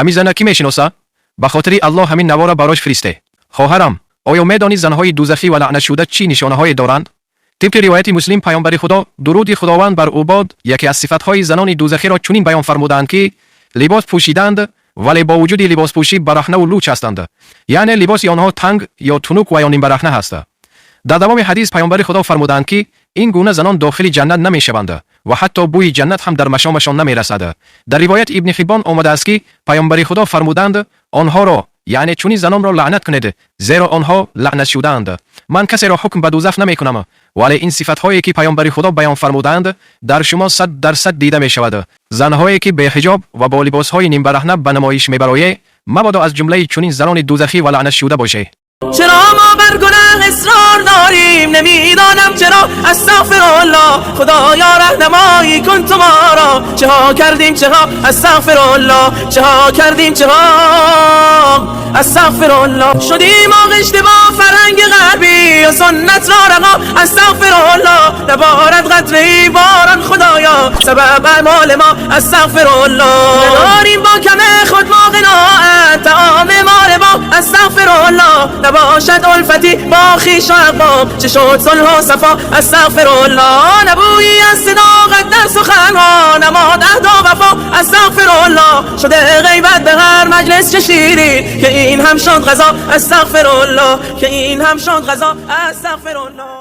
همین زن کی میشناسه؟ به خاطر الله همین نوا را براش فرسته. خواهرم، آیا میدانی زنهای دوزخی و لعنت شده چی نشانه‌هایی دارند؟ طبق روایت مسلم پیامبر خدا درود خداوند بر او باد یکی از صفات‌های زنان دوزخی را چنین بیان فرمودند که لباس پوشیدند ولی با وجود لباس پوشی برهنه و لوچ هستند، یعنی لباس آنها تنگ یا تنوک و یا نیم برهنه است. در دوام حدیث پیامبر خدا فرمودند که این گونه زنان داخل جنت نمیشوند و حتی بوی جنت هم در مشامشان نمیرسد. در روایت ابن حبان آمده است که پیامبر خدا فرمودند آنها را یعنی چنین زنان را لعنت کنید زیرا آنها لعنت شدند. من کسی را حکم به دوزخ نمیکنم، ولی این صفات‌هایی که پیامبر خدا بیان فرمودند در شما 100% دیده میشود. زنهایی که به حجاب و با لباس‌های نیم برهنه به نمایش میبرایند مبادا از جمله چنین زنان دوزخی و لعنت شده باشه. چرا ما بر گناه اصرار داریم نمیدانم چرا استغفرالله خدایا راهنمایی کن تو ما را چه ها کردیم چه ها استغفرالله چه ها کردیم چه ها استغفرالله شدیم آغشته با فرهنگ غربی و سنت را رها استغفرالله نبارد قطره‌ای باران خدایا سبب اعمال ما استغفرالله نداریم با کم خود ما قناعت طعام ما ربا استغفرالله نباشد الفتی با خویش و اقوام چه شد صلح و صفا استغفرالله نبویی از صداقت در سخنها نماد عهد و وفا استغفرالله شده غیبت به هر مجلس چه شیرین که این هم شد غذا استغفرالله که این هم شد غذا استغفرالله.